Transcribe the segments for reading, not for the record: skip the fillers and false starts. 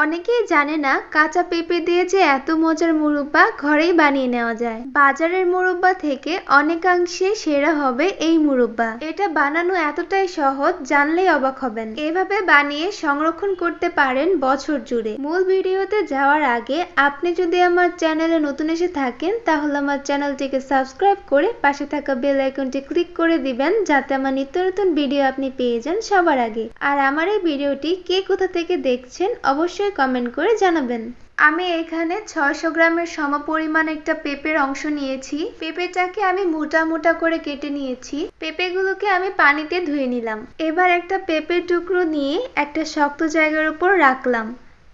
অনেকেই জানে না কাঁচা পেঁপে দিয়ে যে এত মজার মুরব্বা ঘরেই বানিয়ে নেওয়া যায়। বাজারের মুরব্বা থেকে অনেকাংশে সেরা হবে এই মুরব্বা। এটা বানানো এতটাই সহজ, জানলেই অবাক হবেন। এভাবে বানিয়ে সংরক্ষণ করতে পারেন বছর জুড়ে। মূল ভিডিওতে যাওয়ার আগে আপনি যদি আমার চ্যানেলে নতুন এসে থাকেন তাহলে আমার চ্যানেলটিকে সাবস্ক্রাইব করে পাশে থাকা বেল আইকনটি ক্লিক করে দিবেন, যাতে আমার নিত্য নতুন ভিডিও আপনি পেয়ে যান সবার আগে। আর আমার এই ভিডিওটি কে কোথা থেকে দেখছেন অবশ্যই কমেন্ট করে জানাবেন। আমি এখানে 600 গ্রামের সমপরিমাণ একটা পেঁপের অংশ নিয়েছি। পেঁপেটাকে আমি মোটা মোটা করে কেটে নিয়েছি। পেঁপেগুলোকে আমি পানিতে ধুয়ে নিলাম। এবার একটা পেঁপের টুকরো নিয়ে একটা শক্ত জায়গার উপর রাখলাম।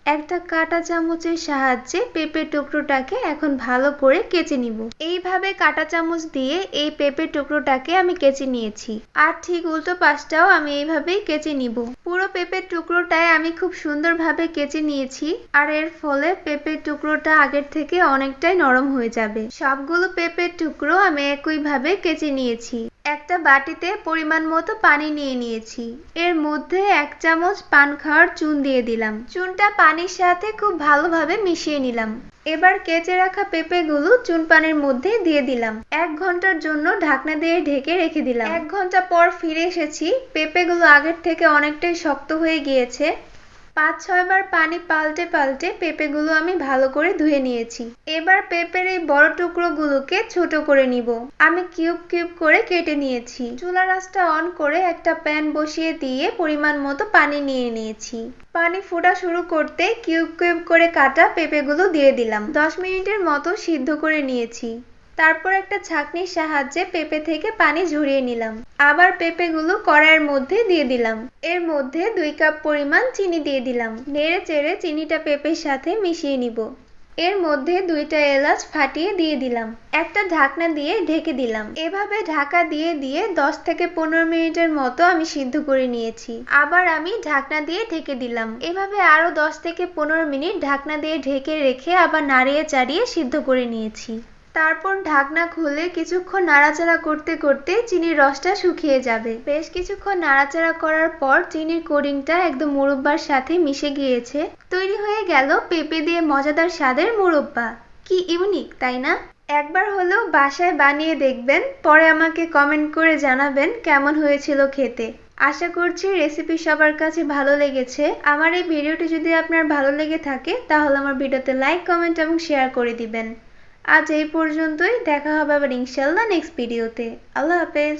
একটা কাঁটা চামচের সাহায্যে পেঁপের টুকরোটাকে এখন ভালো করে কেচে নিব। এইভাবে কাঁটা চামচ দিয়ে এই পেঁপের টুকরোটাকে আমি কেচে নিয়েছি। আর ঠিক উল্টো পাশটাও আমি এইভাবেই কেচে নিব। পুরো পেঁপের টুকরোটায় আমি খুব সুন্দরভাবে কেচে নিয়েছি। আর এর ফলে পেঁপের টুকরোটা আগের থেকে অনেকটাই নরম হয়ে যাবে। সবগুলো পেঁপের টুকরো আমি একইভাবে কেচে নিয়েছি। একটা বাটিতে পরিমাণ মতো পানি নিয়ে নিয়েছি। এর মধ্যে 1 চামচ পান খাওয়ার চুন দিয়ে দিলাম। চুনটা পানির সাথে খুব ভালোভাবে মিশিয়ে নিলাম। এবার কেচে রাখা পেঁপেগুলো চুন পানির মধ্যে দিয়ে দিলাম। 1 ঘন্টার জন্য ঢাকনা দিয়ে ঢেকে রেখে দিলাম। 1 ঘন্টা পর ফিরে এসেছি। পেঁপেগুলো আগের থেকে অনেকটাই শক্ত হয়ে গিয়েছে। 5-6 বার পানি পাল্টে পাল্টে পেঁপেগুলো আমি ভালো করে ধুয়ে নিয়েছি। এবার পেঁপের এই বড় টুকরোগুলোকে ছোট করে নিব। আমি কিউব কিউব করে কেটে নিয়েছি। চুলার আঁচটা অন করে একটা প্যান বসিয়ে দিয়ে পরিমাণ মতো পানি নিয়ে নিয়েছি। পানি ফোটা শুরু করতে কিউব কিউব করে কাটা পেঁপেগুলো দিয়ে দিলাম। 10 মিনিটের মতো সিদ্ধ করে নিয়েছি। তারপর একটা ছাঁকনির সাহায্যে পেঁপে থেকে পানি ঝরিয়ে নিলাম। আবার পেঁপেগুলো কড়াইয়ের মধ্যে দিয়ে দিলাম। এর মধ্যে 2 কাপ পরিমাণ চিনি দিয়ে দিলাম। নেড়ে চেড়ে চিনিটা পেঁপের সাথে মিশিয়ে নিব। এর মধ্যে 2টা এলাচ ফাটিয়ে দিয়ে দিলাম। একটা ঢাকনা দিয়ে ঢেকে দিলাম। এভাবে ঢাকা দিয়ে দিয়ে 10 থেকে 15 মিনিটের মতো আমি সিদ্ধ করে নিয়েছি। আবার আমি ঢাকনা দিয়ে ঢেকে দিলাম। এভাবে আরো 10 থেকে 15 মিনিট ঢাকনা দিয়ে ঢেকে রেখে আবার নাড়িয়ে চাড়িয়ে সিদ্ধ করে নিয়েছি। তারপর ঢাকনা খুলে কিছুক্ষণ নাড়াচাড়া করতে করতে চিনির রসটা শুকিয়ে যাবে। বেশ কিছুক্ষণ নাড়াচাড়া করার পর চিনির কোটিংটা একদম মুরব্বার সাথে মিশে গিয়েছে। তৈরি হয়ে গেল পেঁপে দিয়ে মজাদার স্বাদের মুরব্বা। কি ইউনিক, তাই না? একবার হলেও বাসায় বানিয়ে দেখবেন, পরে আমাকে কমেন্ট করে জানাবেন কেমন হয়েছিল খেতে। আশা করছি রেসিপি সবার কাছে ভালো লেগেছে। আমার এই ভিডিওটি যদি আপনার ভালো লেগে থাকে তাহলে আমার ভিডিওতে লাইক, কমেন্ট এবং শেয়ার করে দিবেন। আজ এই পর্যন্তই। দেখা হবে আবার ইনশাল্লাহ নেক্সট ভিডিওতে। আল্লাহ হাফেজ।